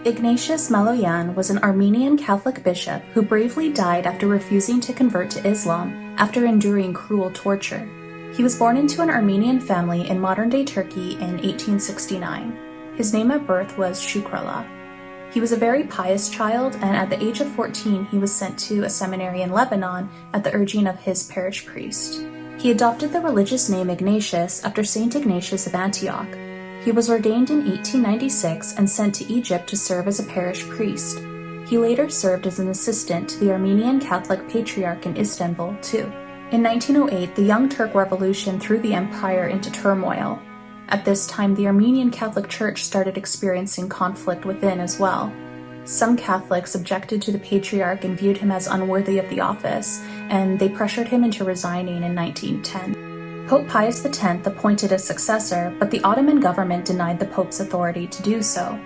Ignatius Maloyan was an Armenian Catholic bishop who bravely died after refusing to convert to Islam after enduring cruel torture. He was born into an Armenian family in modern-day Turkey in 1869. His name at birth was Shukrallah. He was a very pious child, and at the age of 14 he was sent to a seminary in Lebanon at the urging of his parish priest. He adopted the religious name Ignatius after Saint Ignatius of Antioch. He was ordained in 1896 and sent to Egypt to serve as a parish priest. He later served as an assistant to the Armenian Catholic Patriarch in Istanbul, too. In 1908, the Young Turk Revolution threw the empire into turmoil. At this time, the Armenian Catholic Church started experiencing conflict within as well. Some Catholics objected to the Patriarch and viewed him as unworthy of the office, and they pressured him into resigning in 1910. Pope Pius X appointed a successor, but the Ottoman government denied the Pope's authority to do so.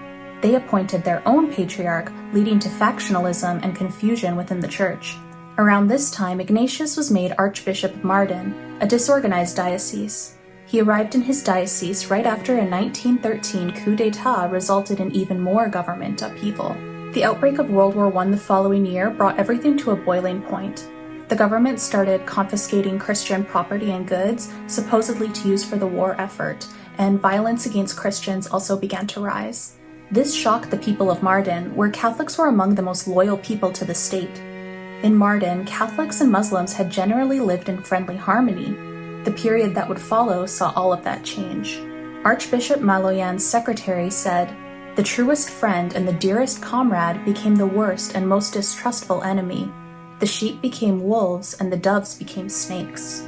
They appointed their own patriarch, leading to factionalism and confusion within the Church. Around this time, Ignatius was made Archbishop of Mardin, a disorganized diocese. He arrived in his diocese right after a 1913 coup d'etat resulted in even more government upheaval. The outbreak of World War I the following year brought everything to a boiling point. The government started confiscating Christian property and goods, supposedly to use for the war effort, and violence against Christians also began to rise. This shocked the people of Mardin, where Catholics were among the most loyal people to the state. In Mardin, Catholics and Muslims had generally lived in friendly harmony. The period that would follow saw all of that change. Archbishop Maloyan's secretary said, "The truest friend and the dearest comrade became the worst and most distrustful enemy. The sheep became wolves and the doves became snakes."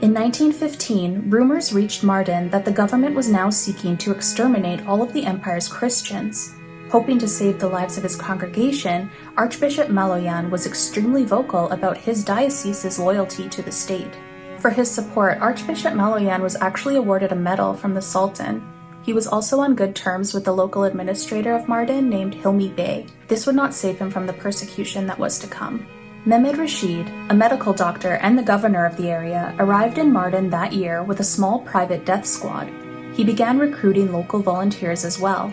In 1915, rumors reached Mardin that the government was now seeking to exterminate all of the empire's Christians. Hoping to save the lives of his congregation, Archbishop Maloyan was extremely vocal about his diocese's loyalty to the state. For his support, Archbishop Maloyan was actually awarded a medal from the Sultan. He was also on good terms with the local administrator of Mardin named Hilmi Bey. This would not save him from the persecution that was to come. Mehmed Rashid, a medical doctor and the governor of the area, arrived in Mardin that year with a small private death squad. He began recruiting local volunteers as well.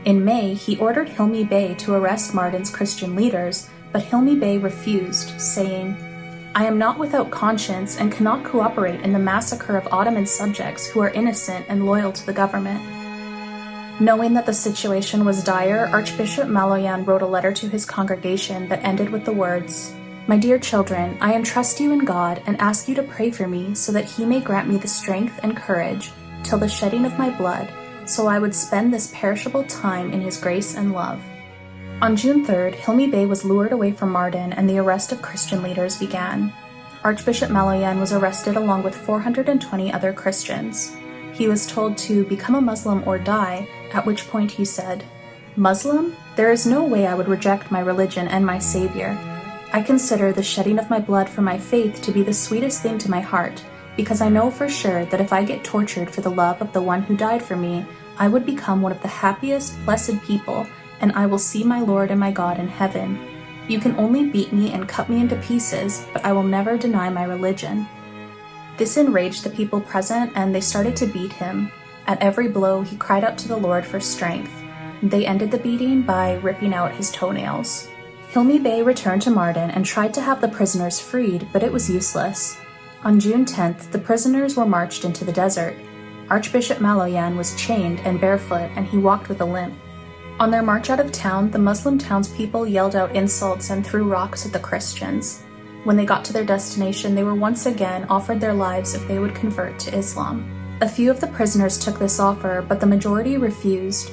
In May, he ordered Hilmi Bey to arrest Mardin's Christian leaders, but Hilmi Bey refused, saying, "I am not without conscience and cannot cooperate in the massacre of Ottoman subjects who are innocent and loyal to the government." Knowing that the situation was dire, Archbishop Maloyan wrote a letter to his congregation that ended with the words, "My dear children, I entrust you in God and ask you to pray for me so that He may grant me the strength and courage till the shedding of my blood, so I would spend this perishable time in His grace and love." On June 3rd, Hilmi Bey was lured away from Mardin and the arrest of Christian leaders began. Archbishop Maloyan was arrested along with 420 other Christians. He was told to become a Muslim or die, at which point he said, "Muslim? There is no way I would reject my religion and my Savior. I consider the shedding of my blood for my faith to be the sweetest thing to my heart, because I know for sure that if I get tortured for the love of the one who died for me, I would become one of the happiest, blessed people, and I will see my Lord and my God in heaven. You can only beat me and cut me into pieces, but I will never deny my religion." This enraged the people present, and they started to beat him. At every blow, he cried out to the Lord for strength. They ended the beating by ripping out his toenails. Hilmi Bey returned to Mardin and tried to have the prisoners freed, but it was useless. On June 10th, the prisoners were marched into the desert. Archbishop Maloyan was chained and barefoot, and he walked with a limp. On their march out of town, the Muslim townspeople yelled out insults and threw rocks at the Christians. When they got to their destination, they were once again offered their lives if they would convert to Islam. A few of the prisoners took this offer, but the majority refused.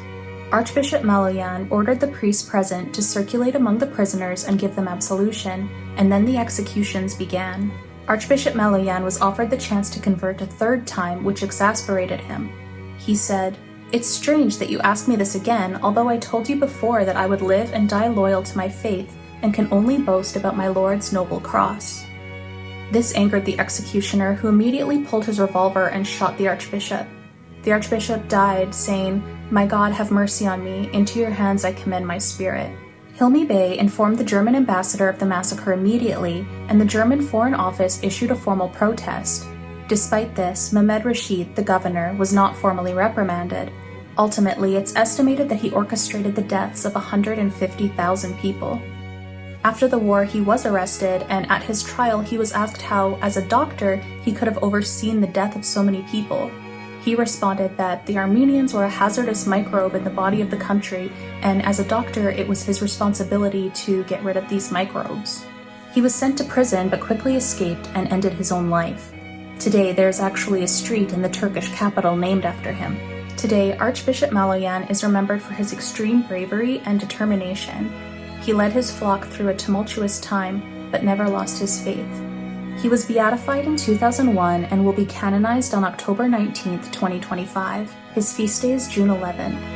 Archbishop Maloyan ordered the priests present to circulate among the prisoners and give them absolution, and then the executions began. Archbishop Maloyan was offered the chance to convert a third time, which exasperated him. He said, "It's strange that you ask me this again, although I told you before that I would live and die loyal to my faith and can only boast about my Lord's noble cross." This angered the executioner, who immediately pulled his revolver and shot the archbishop. The archbishop died, saying, "My God, have mercy on me. Into your hands I commend my spirit." Hilmi Bey informed the German ambassador of the massacre immediately, and the German Foreign Office issued a formal protest. Despite this, Mehmed Rashid, the governor, was not formally reprimanded. Ultimately, it's estimated that he orchestrated the deaths of 150,000 people. After the war, he was arrested, and at his trial, he was asked how, as a doctor, he could have overseen the death of so many people. He responded that the Armenians were a hazardous microbe in the body of the country, and as a doctor, it was his responsibility to get rid of these microbes. He was sent to prison but quickly escaped and ended his own life. Today, there's actually a street in the Turkish capital named after him. Today, Archbishop Maloyan is remembered for his extreme bravery and determination. He led his flock through a tumultuous time, but never lost his faith. He was beatified in 2001 and will be canonized on October 19, 2025. His feast day is June 11.